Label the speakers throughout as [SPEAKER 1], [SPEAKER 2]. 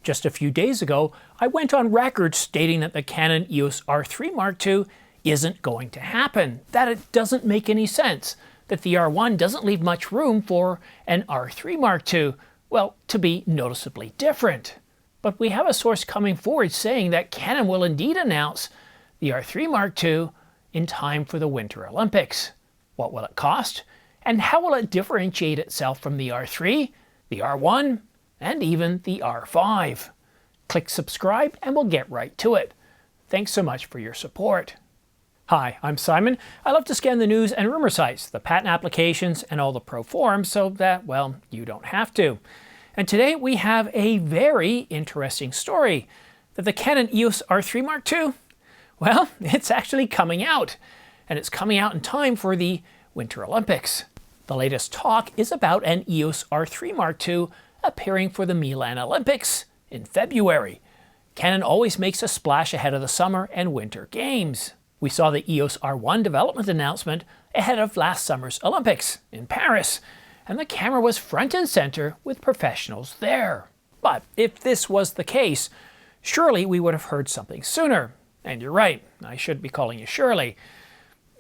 [SPEAKER 1] Just a few days ago, I went on record stating that the Canon EOS R3 Mark II isn't going to happen, that it doesn't make any sense, that the R1 doesn't leave much room for an R3 Mark II, well, to be noticeably different. But we have a source coming forward saying that Canon will indeed announce the R3 Mark II in time for the Winter Olympics. What will it cost? And how will it differentiate itself from the R3, the R1, and even the R5? Click subscribe and we'll get right to it. Thanks so much for your support. Hi, I'm Simon. I love to scan the news and rumor sites, the patent applications, and all the pro forums so that, well, you don't have to. And today we have a very interesting story that the Canon EOS R3 Mark II, well, it's actually coming out. And it's coming out in time for the Winter Olympics. The latest talk is about an EOS R3 Mark II appearing for the Milan Olympics in February. Canon always makes a splash ahead of the summer and winter games. We saw the EOS R1 development announcement ahead of last summer's Olympics in Paris, and the camera was front and center with professionals there. But if this was the case, surely we would have heard something sooner. And you're right, I should be calling you Shirley.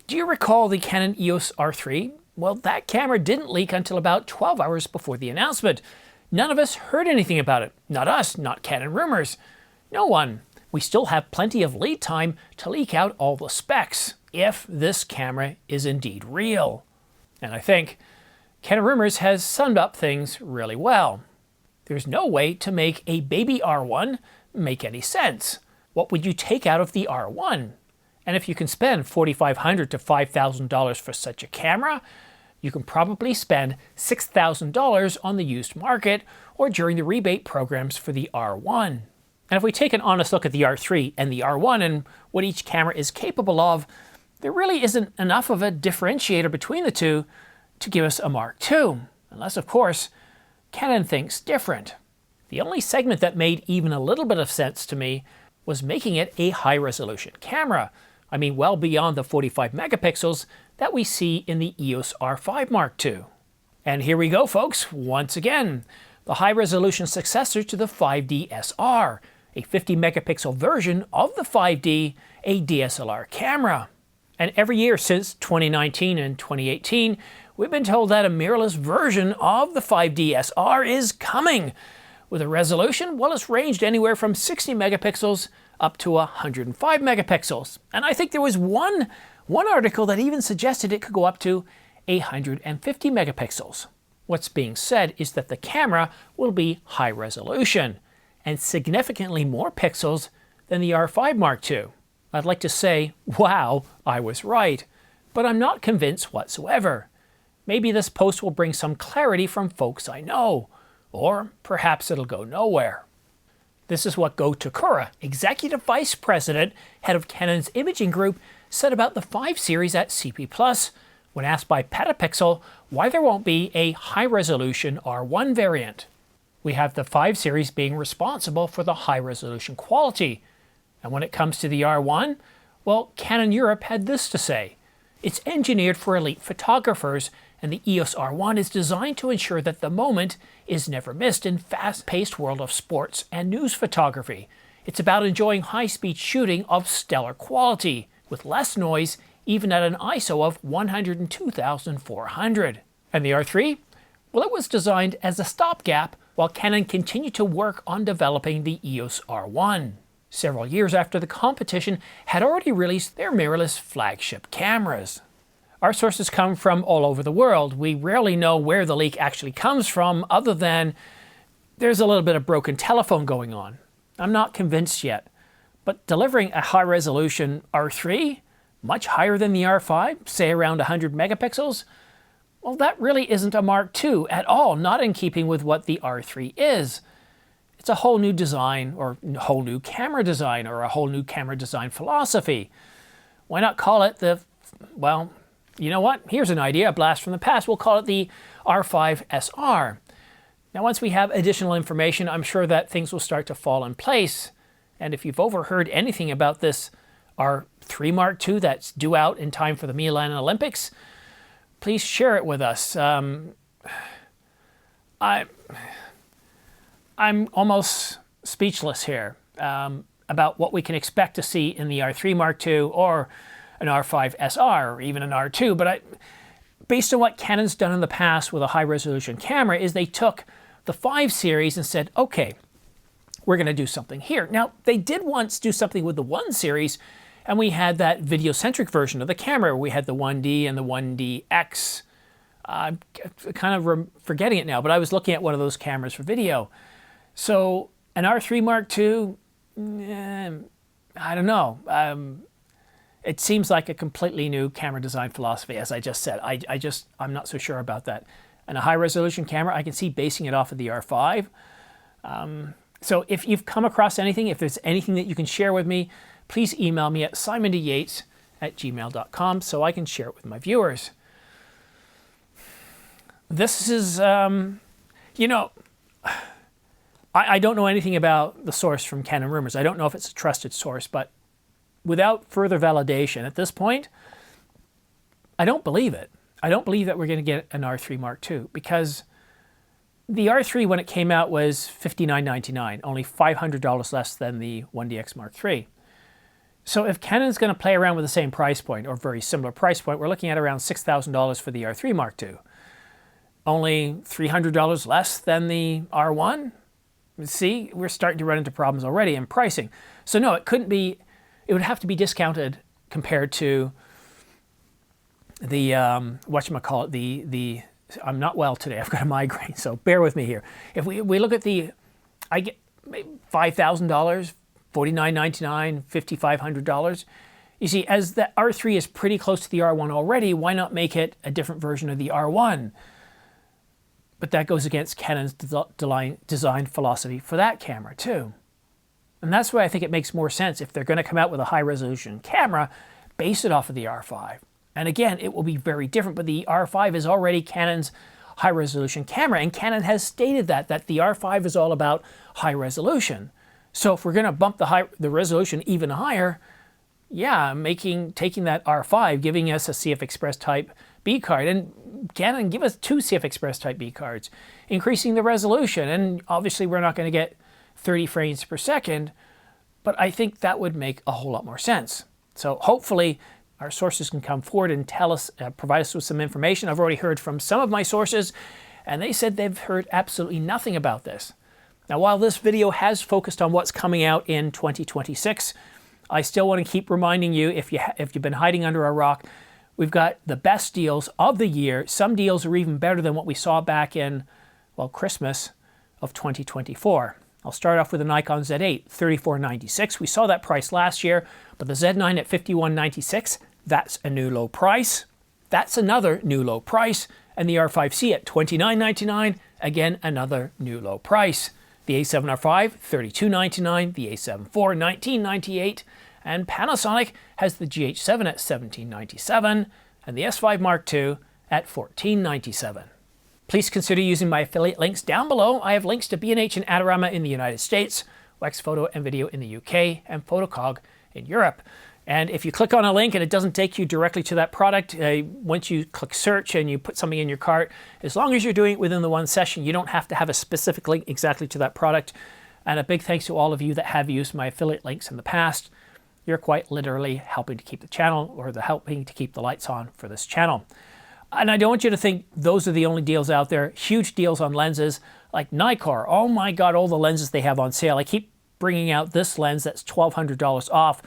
[SPEAKER 1] Do you recall the Canon EOS R3? Well, that camera didn't leak until about 12 hours before the announcement. None of us heard anything about it. Not us, not Canon rumors. No one. We still have plenty of lead time to leak out all the specs, if this camera is indeed real. And I think Canon rumors has summed up things really well. There's no way to make a baby R1 make any sense. What would you take out of the R1? And if you can spend $4,500 to $5,000 for such a camera, you can probably spend $6,000 on the used market or during the rebate programs for the R1. And if we take an honest look at the R3 and the R1 and what each camera is capable of, there really isn't enough of a differentiator between the two to give us a Mark II, unless, of course, Canon thinks different. The only segment that made even a little bit of sense to me was making it a high-resolution camera. I mean, well beyond the 45 megapixels that we see in the EOS R5 Mark II. And here we go, folks, once again, the high-resolution successor to the 5D SR, a 50 megapixel version of the 5D, a DSLR camera. And every year since 2019 and 2018, we've been told that a mirrorless version of the 5D SR is coming, with a resolution, well, it's ranged anywhere from 60 megapixels up to 105 megapixels. And I think there was one article that even suggested it could go up to 150 megapixels. What's being said is that the camera will be high resolution and significantly more pixels than the R5 Mark II. I'd like to say, wow, I was right, but I'm not convinced whatsoever. Maybe this post will bring some clarity from folks I know, or perhaps it'll go nowhere. This is what Go Takura, Executive Vice President, head of Canon's imaging group, said about the 5 series at CP+, when asked by Petapixel why there won't be a high-resolution R1 variant. We have the 5 series being responsible for the high-resolution quality. And when it comes to the R1, well, Canon Europe had this to say. It's engineered for elite photographers, and the EOS R1 is designed to ensure that the moment is never missed in fast-paced world of sports and news photography. It's about enjoying high-speed shooting of stellar quality, with less noise, even at an ISO of 102,400. And the R3? Well, it was designed as a stopgap while Canon continued to work on developing the EOS R1. Several years after the competition had already released their mirrorless flagship cameras. Our sources come from all over the world. We rarely know where the leak actually comes from, other than there's a little bit of broken telephone going on. I'm not convinced yet. But delivering a high-resolution R3, much higher than the R5, say around 100 megapixels, well, that really isn't a Mark II at all, not in keeping with what the R3 is. It's a whole new design, or a whole new camera design, or a whole new camera design philosophy. Why not call it the, well, you know what? Here's an idea, a blast from the past. We'll call it the R5 SR. Now, once we have additional information, I'm sure that things will start to fall in place. And if you've overheard anything about this R3 Mark II that's due out in time for the Milan Olympics, please share it with us. I'm almost speechless here about what we can expect to see in the R3 Mark II or an R5 SR or even an R2. But based on what Canon's done in the past with a high-resolution camera is they took the 5 series and said, okay, we're going to do something here. Now, they did once do something with the 1 series, and we had that video-centric version of the camera. We had the 1D and the 1DX. I'm kind of forgetting it now, but I was looking at one of those cameras for video. So an R3 Mark II, I don't know. It seems like a completely new camera design philosophy, as I just said. I'm not so sure about that. And a high-resolution camera, I can see basing it off of the R5. So if you've come across anything, if there's anything that you can share with me, please email me at simondyates@gmail.com so I can share it with my viewers. This is, you know, I don't know anything about the source from Canon Rumors. I don't know if it's a trusted source, but without further validation at this point, I don't believe it. I don't believe that we're going to get an R3 Mark II because the R3 when it came out was $59.99, only $500 less than the 1DX Mark III. So if Canon's going to play around with the same price point or very similar price point, we're looking at around $6,000 for the R3 Mark II. Only $300 less than the R1. See, we're starting to run into problems already in pricing. So no, it couldn't be, it would have to be discounted compared to the, whatchamacallit, the I'm not well today, I've got a migraine, so bear with me here. If we look at the, I get $5,000, $49.99, $5,500. You see, as the R3 is pretty close to the R1 already, why not make it a different version of the R1? But that goes against Canon's design philosophy for that camera too. And that's why I think it makes more sense if they're going to come out with a high-resolution camera, base it off of the R5. And again, it will be very different, but the R5 is already Canon's high-resolution camera, and Canon has stated that the R5 is all about high resolution. So if we're going to bump the resolution even higher, yeah, taking that R5, giving us a CF Express Type B card, and Canon give us 2 CF Express Type B cards, increasing the resolution, and obviously we're not going to get 30 frames per second, but I think that would make a whole lot more sense. So hopefully our sources can come forward and tell us, provide us with some information. I've already heard from some of my sources, and they said they've heard absolutely nothing about this. Now, while this video has focused on what's coming out in 2026, I still want to keep reminding you, if you've been hiding under a rock, we've got the best deals of the year. Some deals are even better than what we saw back in, well, Christmas of 2024. I'll start off with a Nikon Z8, $34.96. We saw that price last year, but the Z9 at $51.96, that's a new low price. That's another new low price. And the R5c at $29.99, again, another new low price. The A7R5, $32.99. The A7 IV, $19.98. And Panasonic has the GH7 at $17.97. And the S5 Mark II at $14.97. Please consider using my affiliate links down below. I have links to B&H and Adorama in the United States, Wax Photo and Video in the UK, and Photocog in Europe. And if you click on a link and it doesn't take you directly to that product, once you click search and you put something in your cart, as long as you're doing it within the one session, you don't have to have a specific link exactly to that product. And a big thanks to all of you that have used my affiliate links in the past. You're quite literally helping to keep the channel, or helping to keep the lights on for this channel. And I don't want you to think those are the only deals out there. Huge deals on lenses like Nikkor. Oh my God, all the lenses they have on sale. I keep bringing out this lens that's $1,200 off,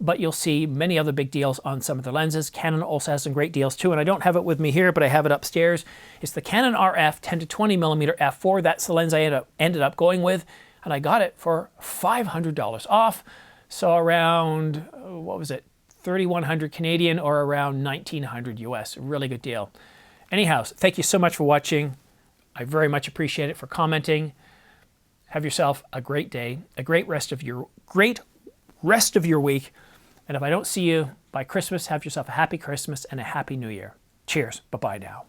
[SPEAKER 1] but you'll see many other big deals on some of the lenses. Canon also has some great deals too, and I don't have it with me here, but I have it upstairs. It's the Canon RF 10 to 20 millimeter f4. That's the lens I ended up going with, and I got it for $500 off. So around, what was it? 3,100 Canadian or around 1,900 US. A really good deal. Anyhow, thank you so much for watching. I very much appreciate it, for commenting. Have yourself a great day, a great rest of your week. And if I don't see you by Christmas, have yourself a happy Christmas and a happy New Year. Cheers. Bye-bye now.